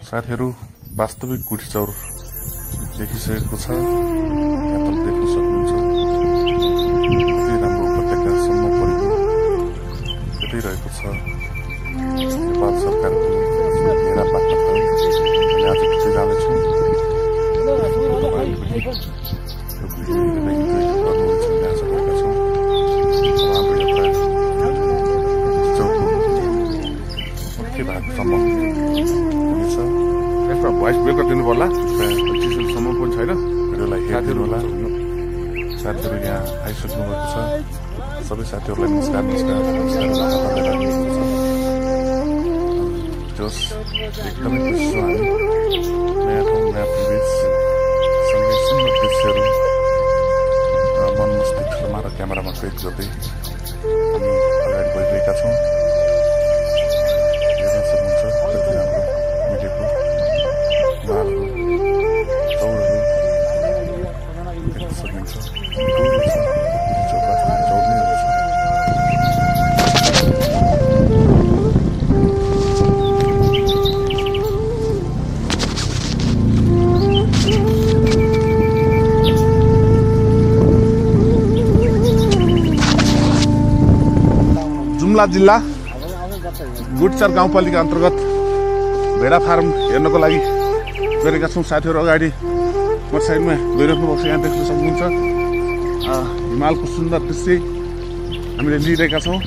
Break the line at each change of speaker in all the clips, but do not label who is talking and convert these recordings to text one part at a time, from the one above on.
साथीहरु वास्तविक गुठीचौर देखिसकेको छ। यहाँ तपाईं देख्न सक्नुहुन्छ कति राम्रो उपत्यकासम्म पुगेको देखिरहेको छ। नेपाल सरकारको हेरापात हामी आज पछि जानेछौँ।
यसमा भोइस ब्रेकर दिनु पर्ला, चिसोसम्म पनि छैन।
भिडियोलाई हेरिदिनु होला। साथीहरु यहाँ आइसक्नु भएको छ। सबै साथीहरुलाई नमस्कार नमस्कार जोस एकदमै खुसी छु हामी। नयाँ ठाउँ नयाँ परिवेश सँगै सुन्दर दृश्यहरू मन मस्तिष्कमा र क्यामेरामा कैद गर्दै हामी अगाडि बढिरहेका छौँ। हेर्न सक्नुहुन्छ कति राम्रो मिलेको मालहरू चौरहरू देख्न सक्नुहुन्छ।
जुम्ला जिल्ला गुठचर गाउँपालिका अन्तर्गत भेडा फार्म हेर्नको लागि गरेका छौँ। साथीहरु अगाडि मोटरसाइकलमा गइराख्नु भएको छ। यहाँ देख्न सक्नुहुन्छ हिमालको सुन्दर दृश्य हामीले लिइरहेका छौँ।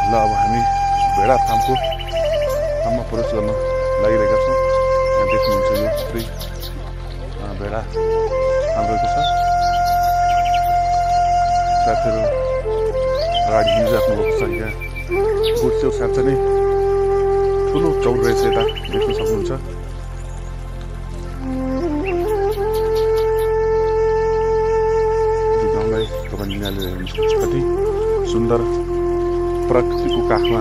ल अब हामी भेडा फार्ममा प्रवेश गर्न लागिरहेका छौँ। यहाँ देख्नुहुन्छ यो थुप्रै भेडा फार्म रहेको छ। साथीहरु अगाडि हिँडिराख्नु भएको छ। यहाँ गुठ छेउ साँच्चै नै ठुलो चौर रहेछ। यता देख्न सक्नुहुन्छ। गाउँलाई तपाईँ निहालेर हेर्नुहुन्छ कति सुन्दर प्रकृतिको काखमा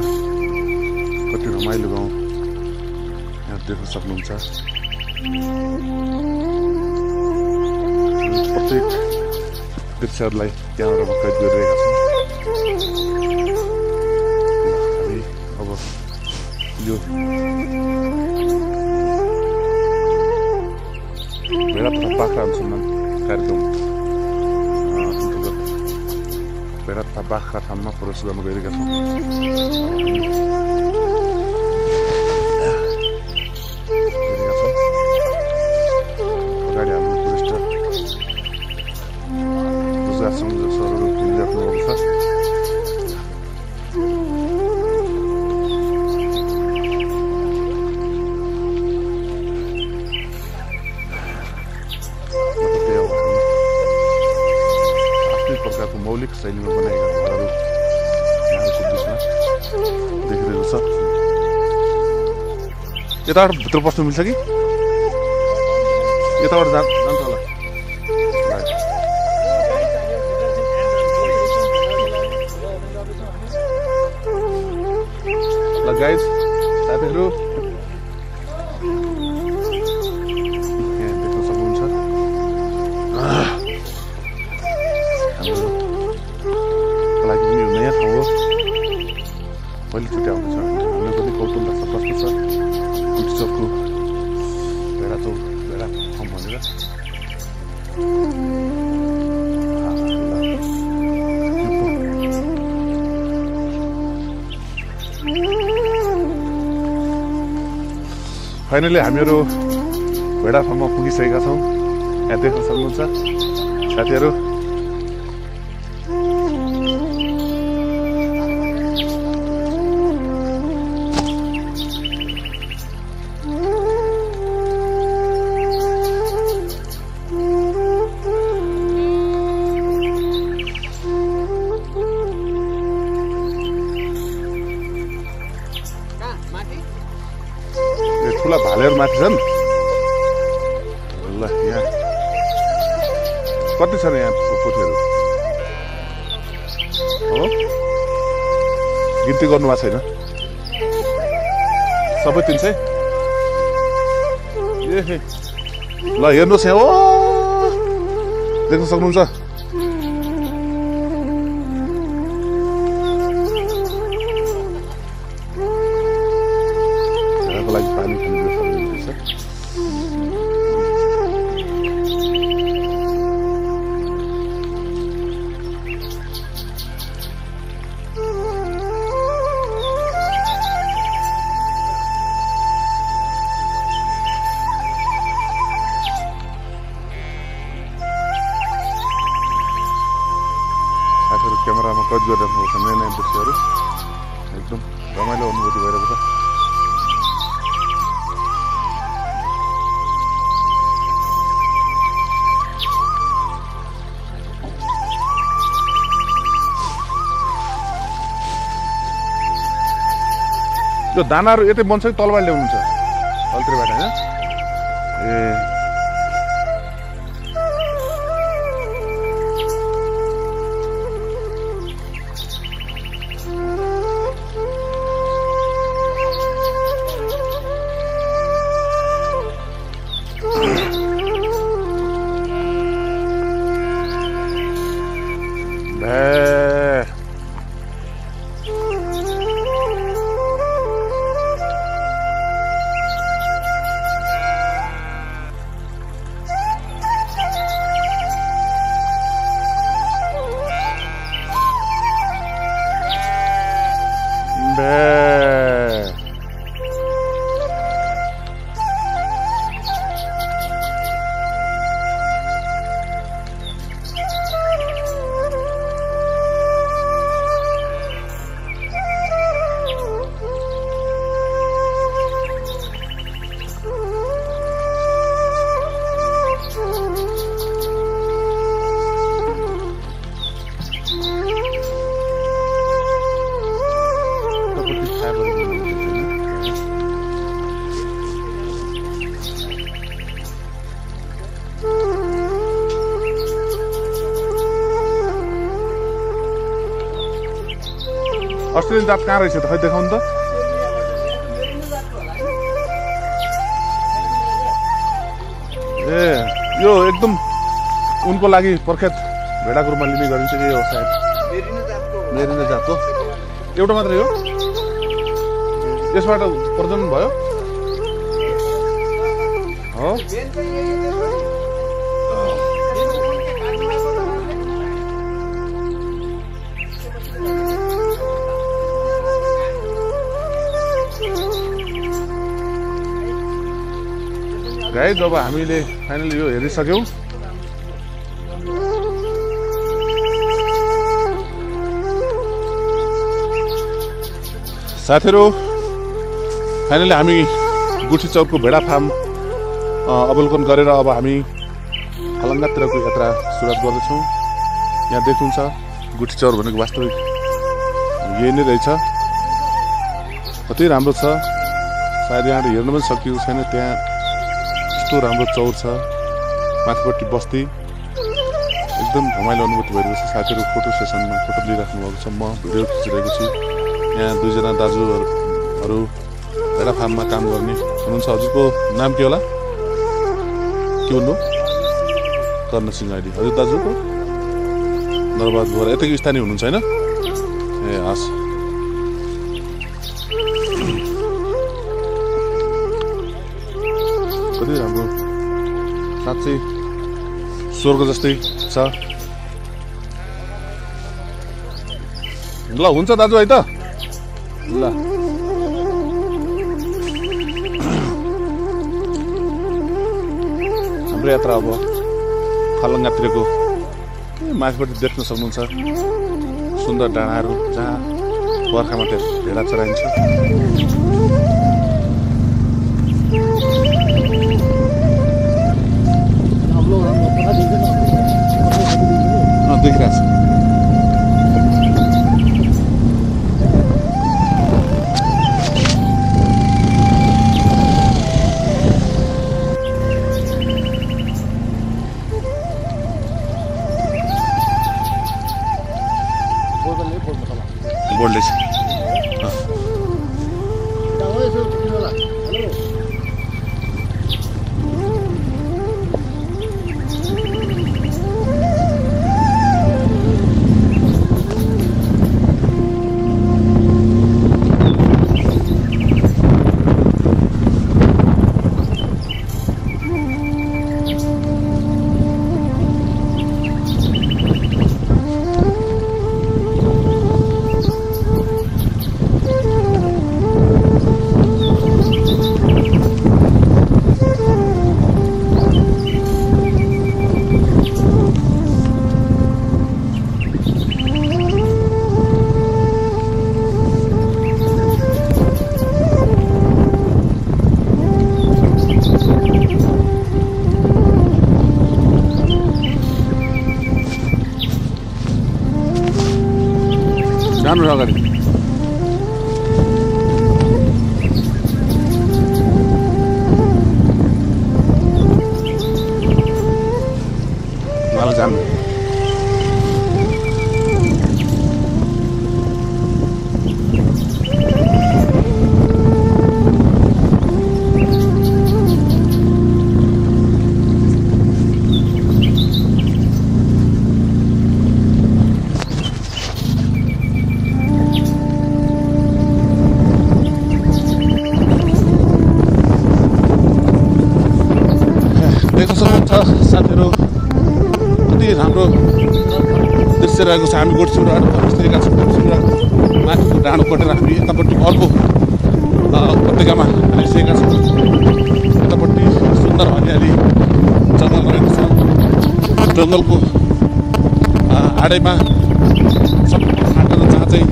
कति रमाइलो गाउँ यहाँ देख्न सक्नुहुन्छ। प्रत्येक दृश्यहरूलाई क्यामेरामा कैद गरिरहेका छौँ। हामी अब यो भेडा तथा बाख्रा अनुसन्धान कार्यक्रम भेडा तथा बाख्रा फार्ममा प्रवेश गर्न गइरहेका छौँ। अगाडि हाम्रो टुरिस्ट
मौलिक शैलीमा बनाएका घरहरू यहाँको बिचमा देखिरहेको छ। यताबाट भित्र पस्नु मिल्छ कि यताबाट जान्छ होला? ल गाइज साथीहरू यहाँ देख्न सक्नुहुन्छ हाम्रो लागि पनि यो नयाँ ठाउँ हो। पहिलोचोटि आउँदैछ हामीले पनि कौतुक लाग्छ कस्तो छ गुटचोकको भेडा ठाउँ भनेर। फाइनली हामीहरू भेडा फार्ममा पुगिसकेका छौँ। यहाँ देख्न सक्नुहुन्छ साथीहरू। ठुला भालेहरू माथि छन्। ल यहाँ कति छन् यहाँ पोथीहरू हो? गिन्ती गर्नु भएको छैन? सबै 300? ए ल हेर्नुहोस् यहाँ। ओ देख्न सक्नुहुन्छ लागि पानी खाने व्यवस्था छ। साथीहरू क्यामेरामा कैद गरिराख्नुपर्छ नयाँ नयाँ दृश्यहरू। एकदम रमाइलो अनुभूति भइरहेको छ। त्यो दानाहरू यतै बन्छ कि तलबाट ल्याउनुहुन्छ? तलतिरबाट होइन? ए अस्ट्रेलियन जात कहाँ रहेछ त? खै देखाउनु त। ए यो एकदम उनको लागि प्रख्यात भेडाको रूपमा लिने गरिन्छ कि यो सायद मेरिनो जातको एउटा मात्रै हो? यसबाट प्रजनन भयो हो? गाइज अब हामीले फाइनली यो हेरिसक्यौँ। साथीहरू फाइनली हामी गुठी चौरको भेडा फार्म अवलोकन गरेर अब हामी खलङ्गातिरको यात्रा सुरुवात गर्दैछौँ। यहाँ देख्नुहुन्छ गुठी चौर भनेको वास्तविक यही नै रहेछ। कति राम्रो छ, सायद यहाँबाट हेर्न पनि सकिएको छैन। त्यहाँ यस्तो राम्रो चौर छ, माथिपट्टि बस्ती, एकदम रमाइलो अनुभूति भइरहेको छ। साथीहरू फोटो सेसनमा फोटो लिइराख्नु भएको छ, म भिडियो खिचिरहेको छु। यहाँ दुईजना दाजुहरू भेडा फार्ममा काम गर्ने हुनुहुन्छ। हजुरको नाम के होला? के भन्नु? कर्ण सिंह आइडी। हजुर दाजुको नरबहादुर बोहरा यतैको स्थानीय हुनुहुन्छ होइन? ए हस्। कति राम्रो, साँच्चै स्वर्ग जस्तै छ। ल हुन्छ दाजु है त, ल हाम्रो यात्रा अब खलङ्गातिरको माथिपट्टि देख्न सक्नुहुन्छ सुन्दर डाँडाहरू जहाँ बर्खामा भेडा चराइन्छ। देखिरहेको छ। बोल्दैछ जानु अगाडि। जानु साथीहरू, कति राम्रो दृश्य रहेको छ। हामी गोठसिउँडाबाट फर्किसकेका छौँ। गोठसिउँडा माथिको डाँडो कटेर हामी यतापट्टि अर्को उपत्यकामा आइसकेका छौँ। यतापट्टि सुन्दर हरियाली जङ्गल रहेको छ। जङ्गलको आडैमा सबै फाटेर जहाँ चाहिँ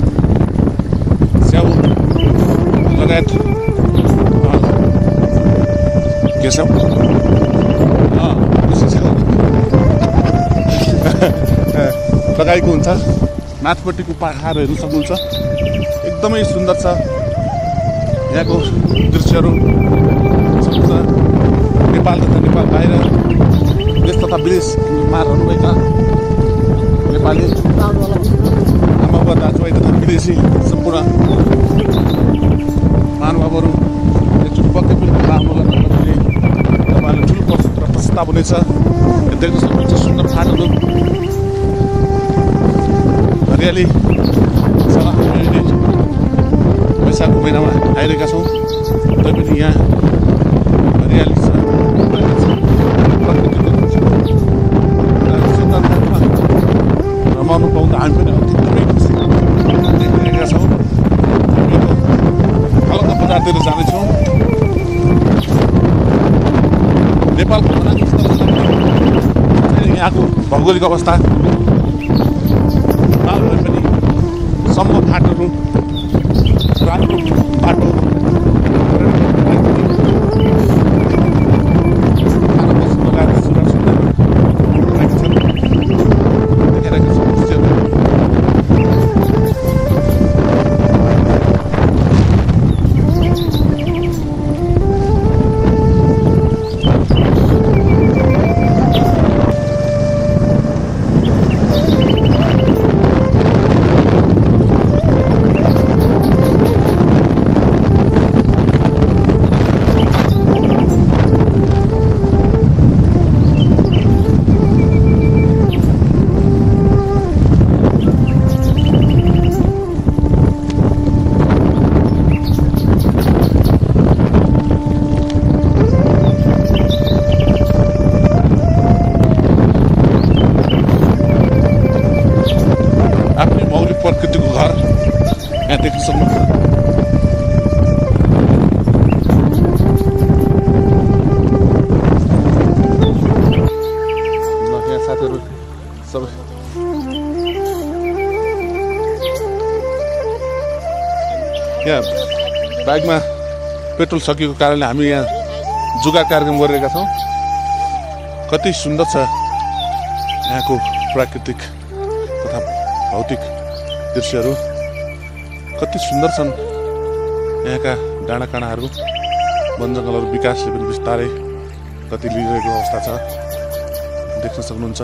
स्याउ लगायत के छ लगाएको हुन्छ। माथिपट्टिको पहाड हेर्नु सक्नुहुन्छ, एकदमै सुन्दर छ। यहाँको दृश्यहरू सम्पूर्ण नेपाल तथा नेपाल बाहिर देश तथा विदेशमा रहनुभएका नेपाली आमा बुवा दाजुभाइ तथा विदेशी सम्पूर्ण महानुभावहरू एकचोटि पक्कै पनि आन्दोलन गर्दाखेरि तपाईँहरूले ठुलो प्रस्ताव हुनेछ। देख्न सक्नुहुन्छ सुन्दर फाटहरू, हरियाली छ। अहिले वैशाखको महिनामा आइरहेका छौँ, तैपनि यहाँ हरियाली छ। रमाउनु पाउँदा हामी पनि एकदमै खुसी देखिरहेका छौँ। खलङ्गा बजारतिर जाँदैछौँ। नेपालको यहाँको भौगोलिक अवस्था पनि सम्म फाटहरू, राम्रो बाटो, देखाइरहेका छौँ दृश्यहरू। प्रकृतिको घर यहाँ देख्न सक्नुहुन्छ। यहाँ साथीहरू सबै यहाँ बाइकमा पेट्रोल सकिएको कारणले हामी यहाँ जुगाड कार्यक्रम गरिरहेका छौँ। कति सुन्दर छ यहाँको प्राकृतिक तथा भौतिक दृश्यहरू, कति सुन्दर छन् यहाँका डाँडाकाँडाहरू। वन जङ्गलहरू विकासले पनि बिस्तारै गति लिइरहेको अवस्था छ, देख्न सक्नुहुन्छ।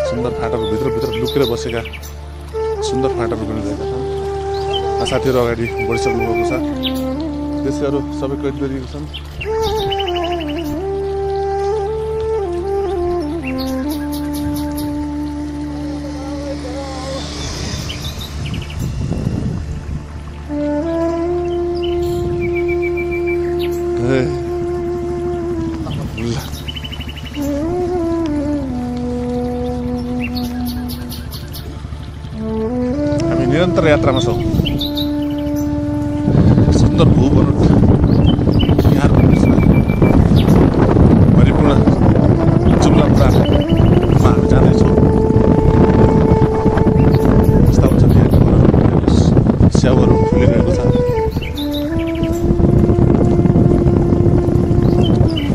सुन्दर फाँटहरू भित्र लुकेर बसेका सुन्दर फाँटहरू पनि रहेका छन्। साथीहरू अगाडि बढिसक्नु भएको छ, दृश्यहरू सबै कैद गरिएको छन्। हामी निरन्तर यात्रामा छौँ। सुन्दर भूवरण यहाँको परिपूर्ण जुम्ला प्रान्तमा हामी जाँदैछौँ। यस्ता हुन्छ यहाँको स्याउहरू फुलिरहेको छ,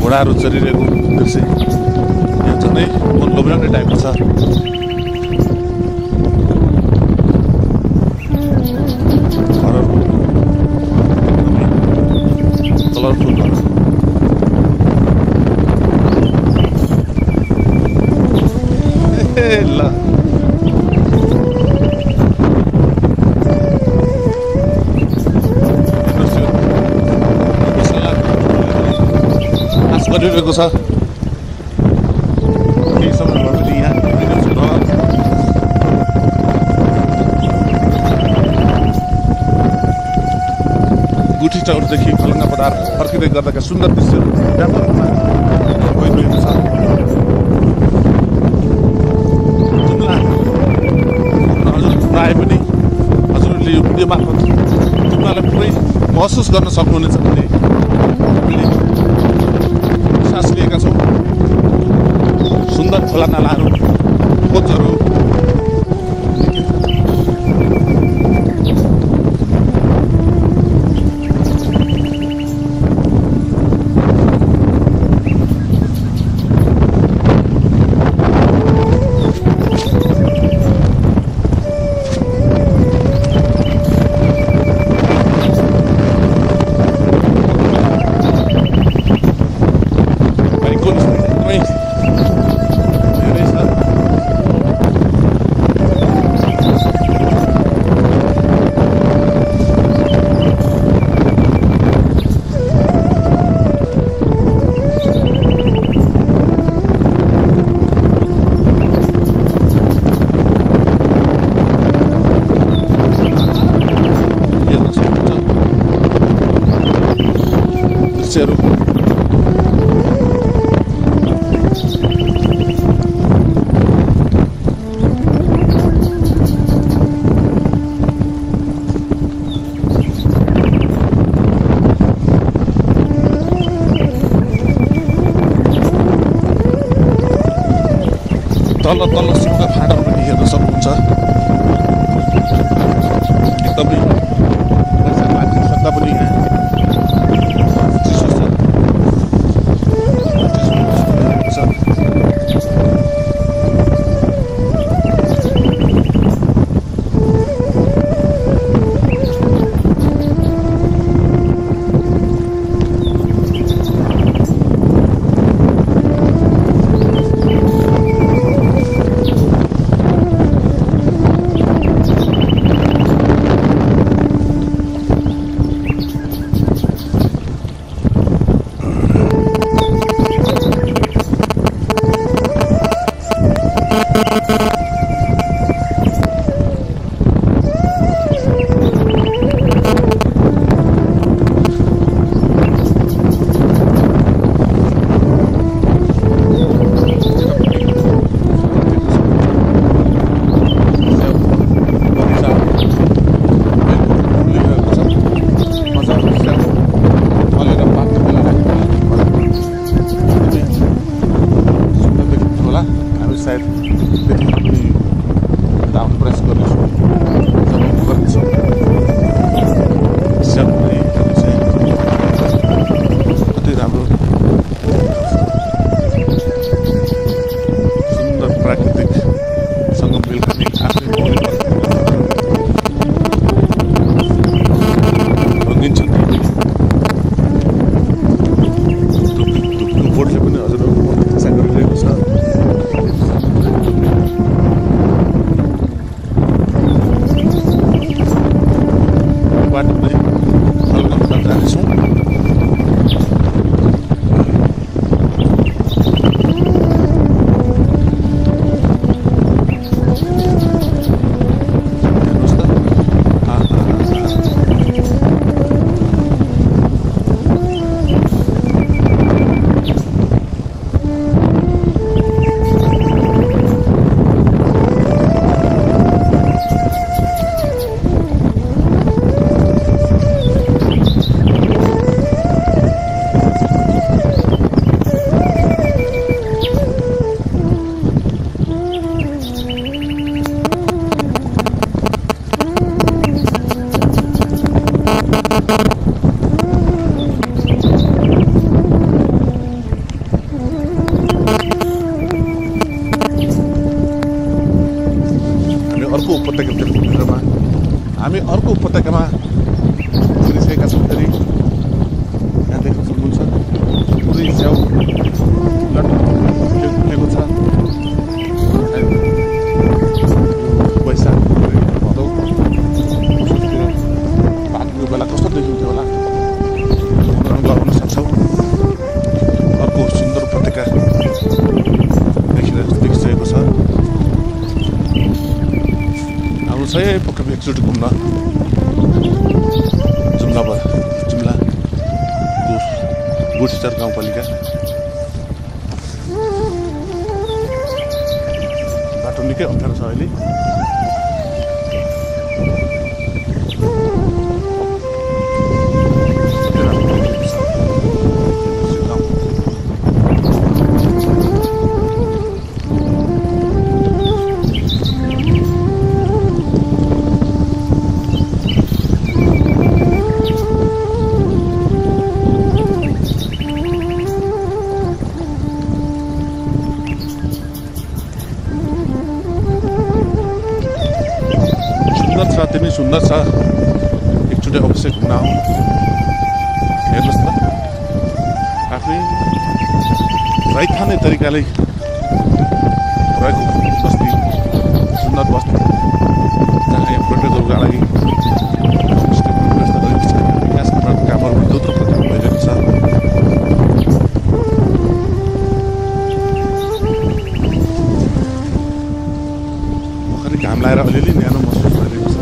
घोडाहरू चलिरहेको दृश्य यहाँ झन्डै मन लोभ्याउने टाइपको छ। कलरफुल घर ल आश गरिरहेको छ। केही समय भयो भने यहाँ गुठी चौरदेखि खलङ्गा बजार फर्किँदै गर्दाका सुन्दर दृश्यहरू व्यापक रूपमा भइरहेको छ। जुम्ला हजुर प्रायः पनि हजुरहरूले यो भिडियो मार्फत जुम्लालाई पुरै महसुस गर्न सक्नुहुनेछ भन्ने हामीले विश्वास लिएका छौँ। सुन्दर खोला नालाहरू, खोजहरू दृश्यहरू तल सुक्खा फाँटहरू पनि हेर्न सक्नुहुन्छ। एकदमै माथि सक्दा पनि यहाँ उपत्यकाभित्रमा हामी अर्को उपत्यकामा पुगिसकेका छौँ। फेरि यहाँ देख्न सक्नुहुन्छ पुरै च्याउ लटेको छ। वैशाख भदौ पाकेको बेला कस्तो देखिन्थ्यो होला गर्न सक्छौँ। अर्को सुन्दर उपत्यका देखिसकेको छ। आउनुहोस् है पक्कै एकचोटि घुम्न जुम्ला गुठीचर गाउँपालिका। बाटो निकै अप्ठ्यारो छ अहिले। अति नै सुन्दर छ। एकचोटि अवश्य घुम्न आउँ। हेर्नुहोस् त आफै रैथाने तरिकाले रहेको बस्ती, सुन्दर बस्ती जहाँ यहाँ पर्यटकहरूका लागि व्यवस्था गरेको छ। विकास निर्माणको कामहरू दोस्रो प्रकार भइरहेको छ। भर्खरै घाम लाएर अलिअलि न्यानो महसुस भइरहेको छ।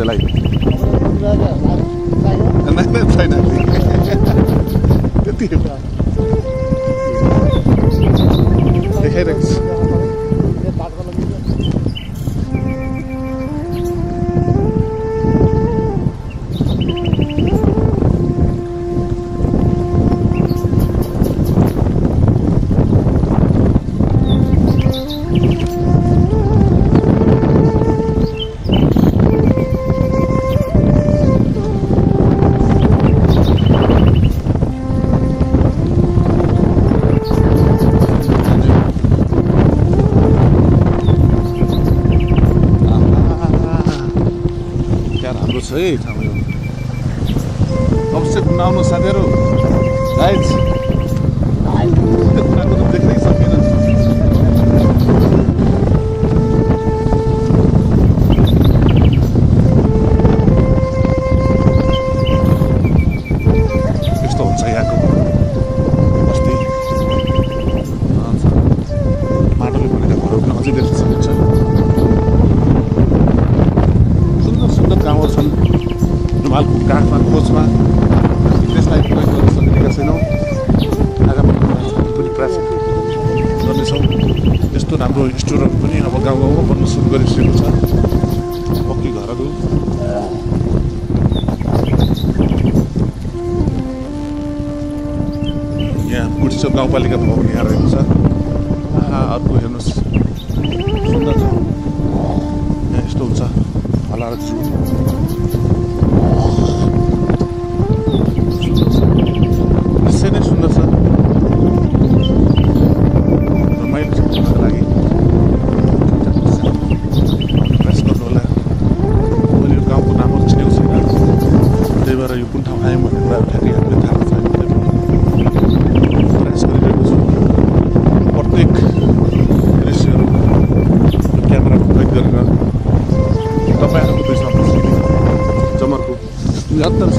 सूर्यलाई नै छैन त्यति देखाइरहेको छु है ठाउँ यो अवश्य घुम्न आउनु साथीहरू गाइज घुम्नको त देख्नै सकिएन यस्तो हुन्छ यहाँको बस्ती माटोले बनेका घरहरू पनि अझै देख्न सकिन्छ सुन्दर सुन्दर गाउँहरू छन् हिमालको काठमा खोजमा त्यसलाई प्रयोग गर्न सकिरहेका छैनौँ आगामी पनि प्रयास गर्नेछौँ यस्तो राम्रो स्टोरहरू पनि अब गाउँ गाउँमा बन्न सुरु गरिसकेको छ पक्की घरहरू यहाँ गुडिचोक गाउँपालिका भवन यहाँ रहेको छ अर्को हेर्नुहोस् सुन्दर छ यहाँ यस्तो हुन्छ हलार जू निश्चय नै सुन्दर छ रमाइलो छ घुम्नको लागि प्रयास गर्नु होला मैले यो गाउँको नामहरू चिनेको छैन त्यही भएर यो कुन ठाउँ आयौँ भन्ने कुरा ठ्याक्कै हामीले थाहा छैन प्रयास गरिरहेको छु प्रत्येक दृश्यहरू क्यामेरामा कैद गरेर तपाईँहरूको बिचमा प्रस्तुति जमर्को निरन्तर छ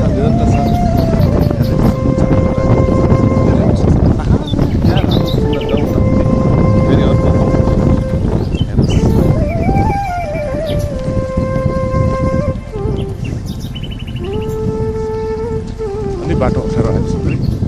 अलि बाटो अप्ठ्यारो आएको छ फेरि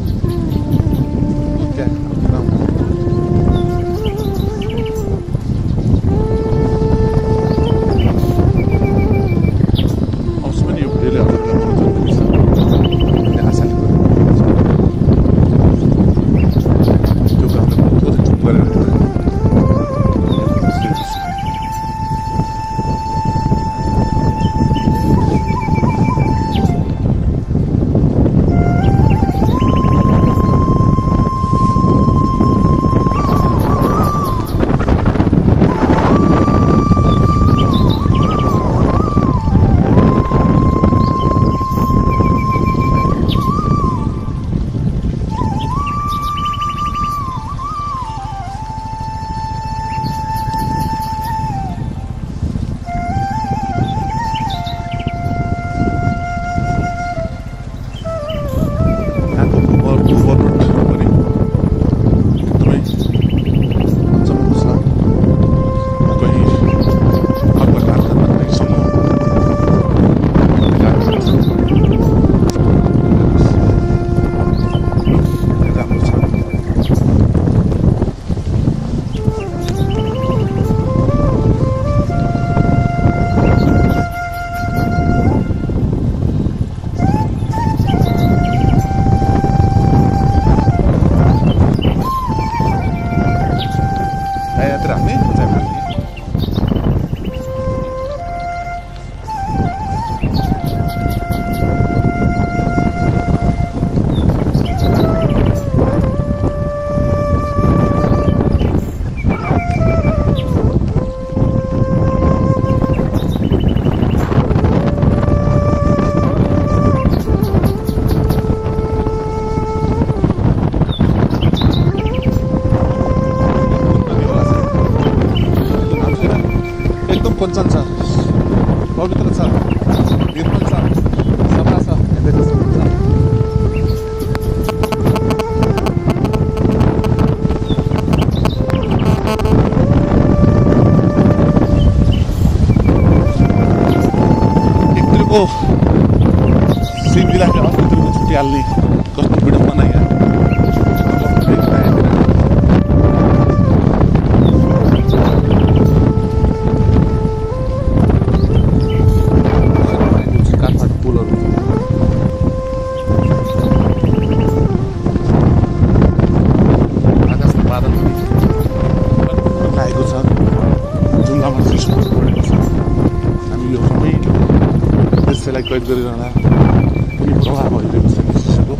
कञ्चन छ पवित्र छ निर्मल छ सफा छ हेर्दै सक्नुहुन्छ अर्को सिन्जीलाई अर्को दिनको छुट्टी हाल्ने कस्तो भिडियो बनाइया काठमाडौँ पुलहरू आकाशमा बादल लागेको छ जुम्लामा चिसो बढेको छ हामी यो सबै दृश्यलाई कैद गरिरहँदा कुनै प्रभाव भइरहेको छ चिसोको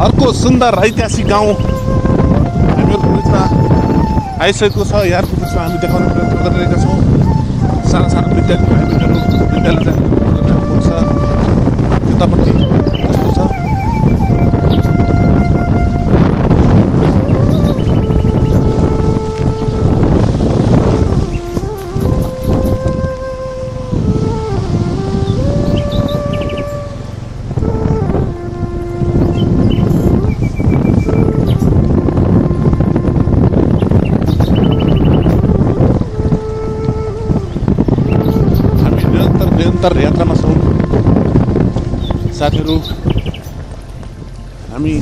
अर्को सुन्दर ऐतिहासिक गाउँ हामीहरूको बिचमा आइसकेको छ। यहाँको बिचमा हामी देखाउने प्रयत्न गरिरहेका छौँ। साना साना विद्यालय जाने छ यतापट्टि कस्तो छ निरन्तर यात्रामा छौँ साथीहरू। हामी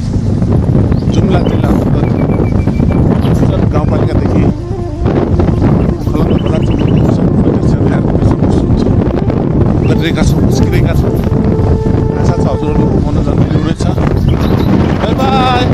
जुम्ला जिल्ला अन्तर्गत गाउँपालिकादेखि खलङ्गा बजारसम्मको सम्पूर्ण दृश्यहरू गरिरहेका छौँ, निस्किरहेका छौँ। आशा छ हजुरहरूको मनोरञ्जन मिल्नुहुनेछ। By by.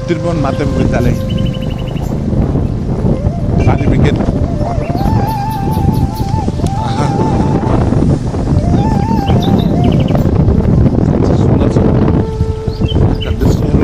त्रिभुवन माध्यमिक विद्यालय प्राणी विज्ञान सुन्दर छ दृश्यहरू।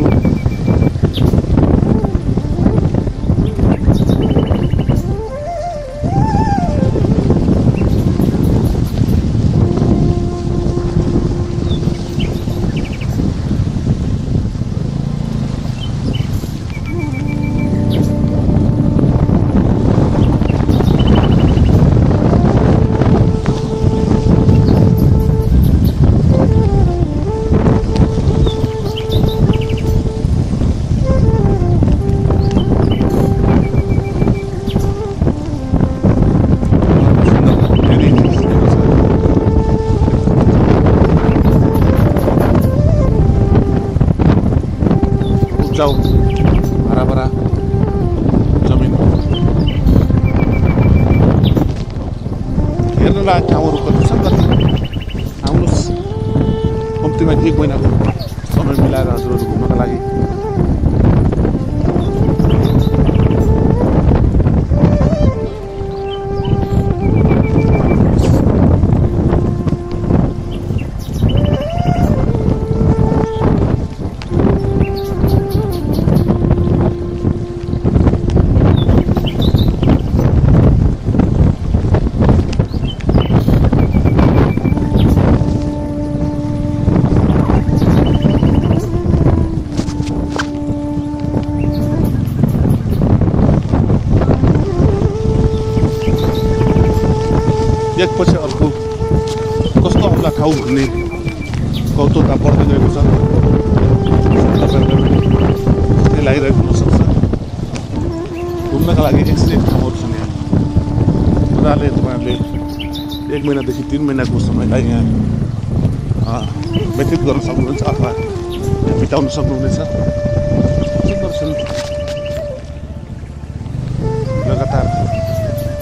जाऊ हराभरा जमिन हेर्नलाई ठाउँहरू कति छन् कति। आउनुहोस् कम्तीमा 1 महिनाको समय मिलाएर हजुरहरू घुम्नका लागि। एकपछि अर्को कस्तो आउला ठाउँ घुम्ने कौतुकता बढ्दै गएको छ। तपाईँहरूलाई लागिरहेको हुनसक्छ। घुम्नका लागि एक्सिडेन्ट ठाउँहरू छन् यहाँ। मजाले तपाईँहरूले 1 महिनादेखि 3 महिनाको समयलाई यहाँ व्यतीत गर्न सक्नुहुन्छ अथवा बिताउन सक्नुहुनेछ। सुन्दर सुन्दर लगातार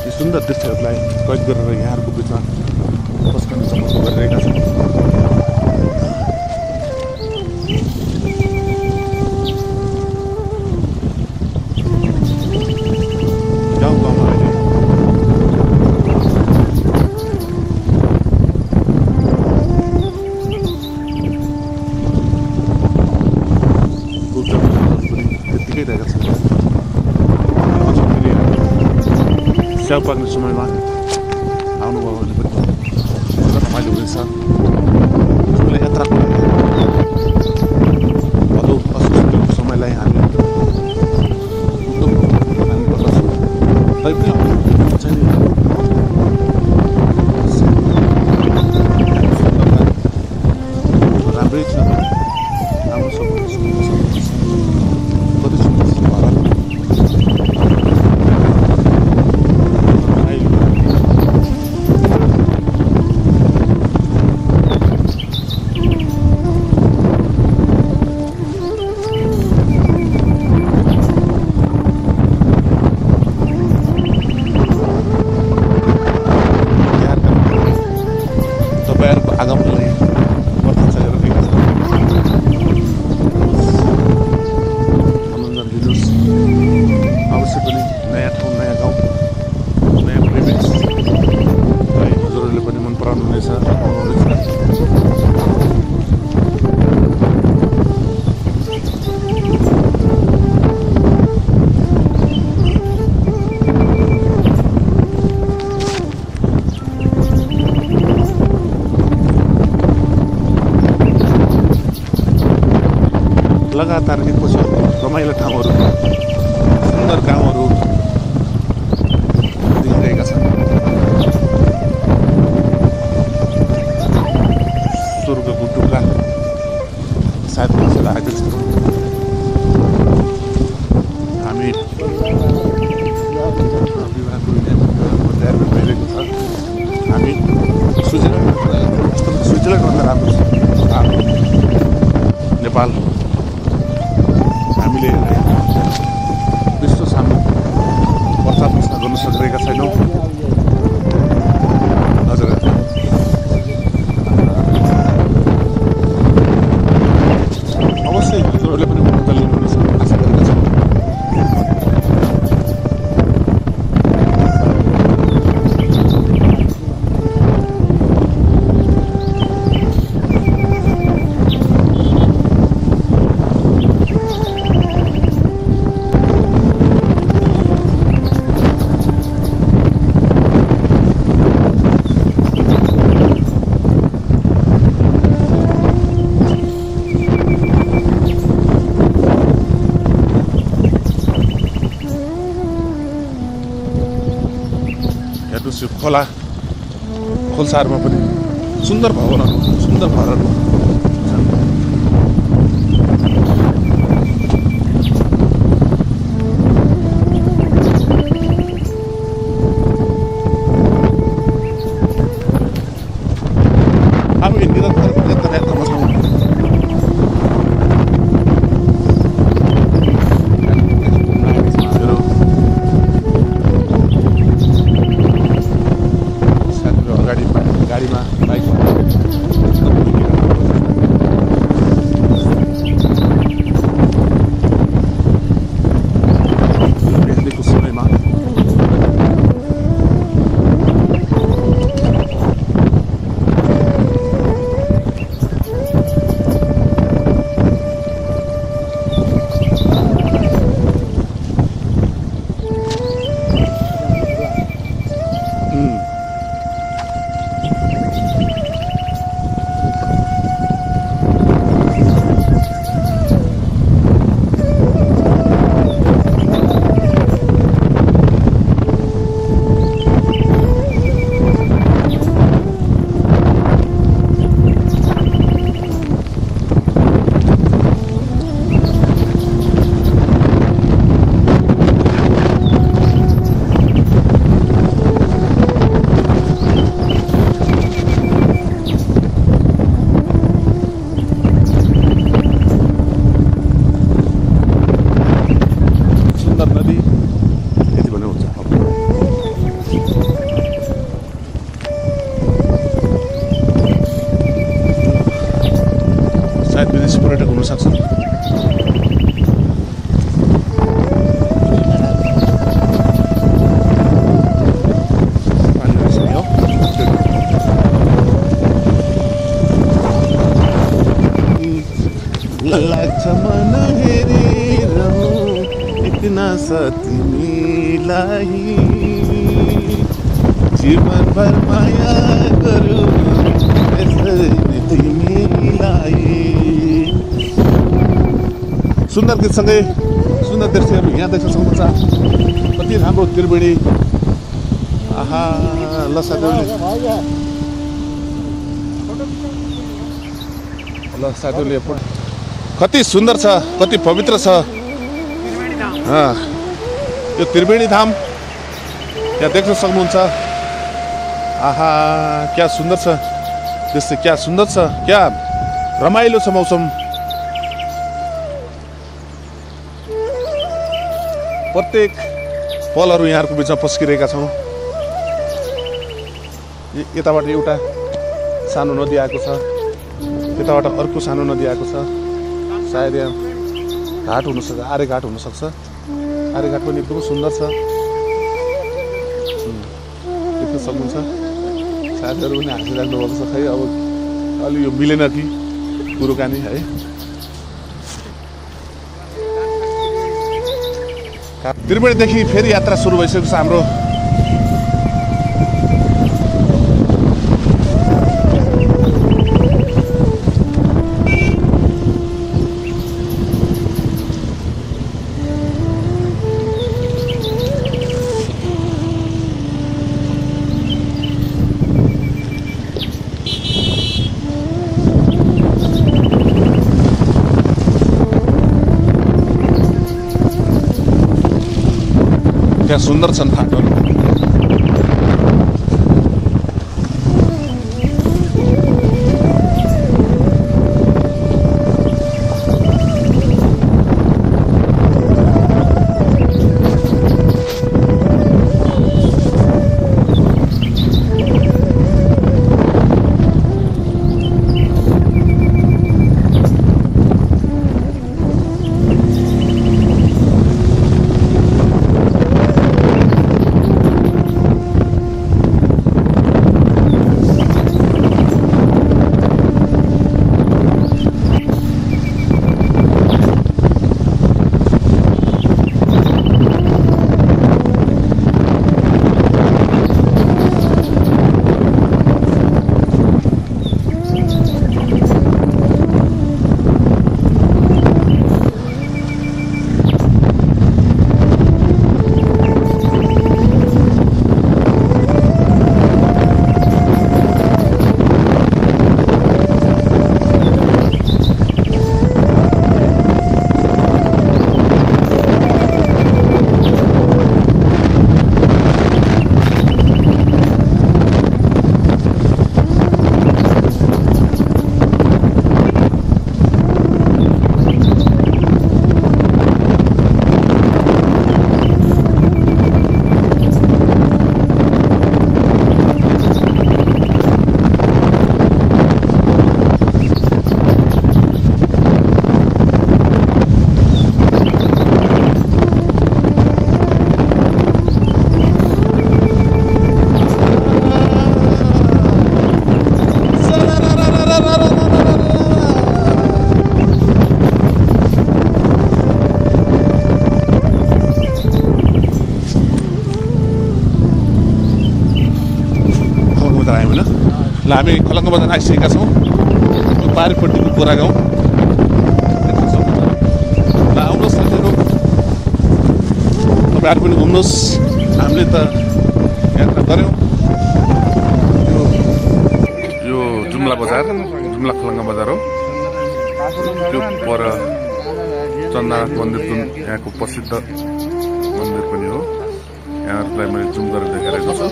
यी सुन्दर दृश्यहरूलाई कैद गरेर यहाँहरूको बिचमा पस्कने समस्या गरिरहेका छन्। गाउँमा अहिले त्यत्तिकै आइरहेका छन्। स्याउ पाक्ने समयमा आउनुभयो भने पनि रमाइलो हुनेछ। जुनले यात्राको भदौ असुको समयलाई हामी गर्दछौँ। तैपनि चाहिँ राम्रै थियो। राम्रो सब कति सुन्दर तपाईँहरूको आगमनलाई प्रतीक्षा गरिरहेका छन्। मनोरञ्जन लिनुहोस्। अवश्य पनि नयाँ ठाउँ, नयाँ गाउँ, नयाँ परिवेशलाई हजुरहरूले पनि मन पराउनुहुनेछ। लगातार एक वर्ष रमाइलो ठाउँहरू, सुन्दर गाउँहरू देखिरहेका छन्। स्वर्गको टुक्रा सायद मान्छेलाई आएको छ। हामी विवाहको तयारी भइरहेको छ। हामी स्विजरल्यान्डभन्दा राम्रो छ नेपाल। हामीले विश्व सामु प्रचार प्रसार गर्न सकिरहेका छैनौँ। हजुर अवश्य हजुरहरूले पनि मद्दत लिनुहुनेछ आशा गरेका छौँ। हेर्नुहोस् यो खोलसारमा पनि सुन्दर भवनहरू, सुन्दर घरहरू छन्। हामी निरन्तर यात्रामा छौँ। गाडीमा बाइकमा बिहानीको समयमा विदेशी पर्यटक हुन सक्छन्। लाग्छ मन हेरिरहँ सक्न तिमीलाई जीवनभर माया गरौँ तिमीलाई। सुन्दर गीतसँगै सुन्दर दृश्यहरू यहाँ देख्न सक्नुहुन्छ। कति राम्रो त्रिवेणी। आहा ल साथीहरूले कति सुन्दर छ, कति पवित्र छ यो त्रिवेणी धाम यहाँ देख्न सक्नुहुन्छ। आहा क्या सुन्दर छ दृश्य, क्या सुन्दर छ, क्या रमाइलो छ मौसम। प्रत्येक पलहरू यहाँहरूको बिचमा पस्किरहेका छौँ। यताबाट एउटा सानो नदी आएको छ, यताबाट अर्को सानो नदी आएको छ। सायद यहाँ घाट हुनसक्छ, आरे घाट हुनसक्छ। आरे घाट पनि एकदमै सुन्दर छ, देख्न सक्नुहुन्छ। साथीहरू पनि हाँसिराख्नु भएको छ। खै अब अलि यो मिलेन कि कुरोकानी है। त्रिवेणीदेखि फेरि यात्रा सुरु भइसकेको छ हाम्रो। क्या सुन्दर छन् फाटोहरू। ल हामी खलङ्गा बजार आइसकेका छौँ। पारिपट्टिको गोरा गाउँ। ल आउनुहोस् साथीहरू, तपाईँहरू पनि घुम्नुहोस्। हामीले त यात्रा गऱ्यौँ। यो जुम्ला बजार, जुम्ला खलङ्गा बजार हो। त्यो पर चन्द्रनाथ मन्दिर जुन यहाँको प्रसिद्ध मन्दिर पनि हो। यहाँहरूलाई मैले जुम गरेर देखाइरहेको छु।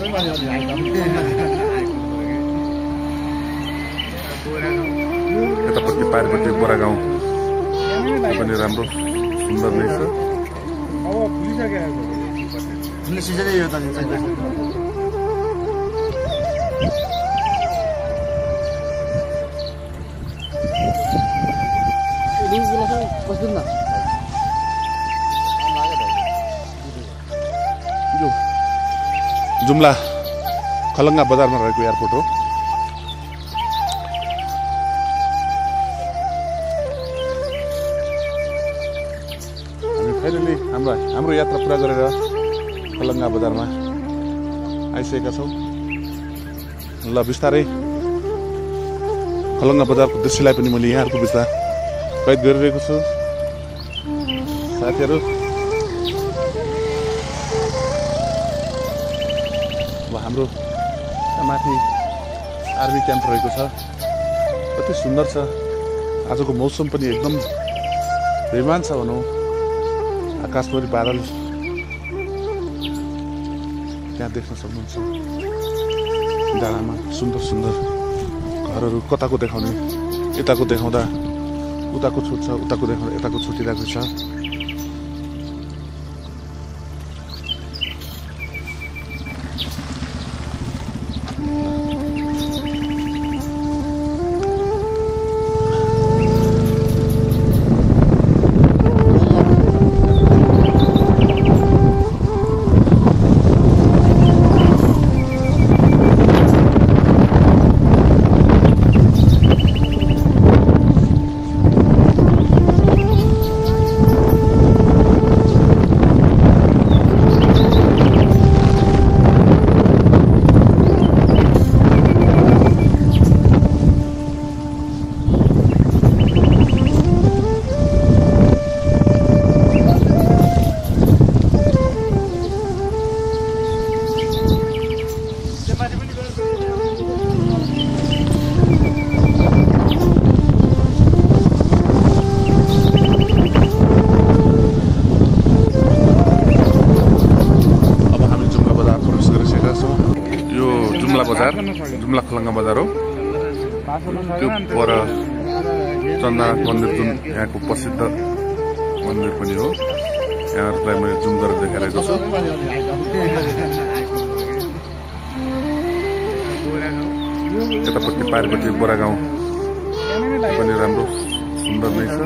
यतापट्टि पारिपट्टि बोरा गाउँ पनि राम्रो सुन्दर नै छ। जुम्ला खलङ्गा बजारमा रहेको एयरपोर्ट हो। फाइनली हाम्रो यात्रा पुरा गरेर खलङ्गा बजारमा आइसकेका छौँ। ल बिस्तारै खलङ्गा बजारको दृश्यलाई पनि मैले यहाँहरूको बिचमा कैद गरिरहेको छु। साथीहरू अब हाम्रो माथि आर्मी क्याम्प रहेको छ। कति सुन्दर छ। आजको मौसम पनि एकदम बेमान छ भनौँ। आकाशभरि बादल त्यहाँ देख्न सक्नुहुन्छ। डाँडामा सुन्दर सुन्दर घरहरू कताको देखाउने यताको देखाउँदा उताको छुट्छ, उताको देखाउँदा यताको छुटिरहेको छ। जुम्ला खलङ्गा बजार हो। त्यो पर चन्द्रनाथ मन्दिर जुन यहाँको प्रसिद्ध मन्दिर पनि हो। यहाँहरूलाई मैले जुम गरेर देखाइरहेको छु। यतापट्टि पारिपट्टि बोरा गाउँ पनि राम्रो सुन्दर नै छ।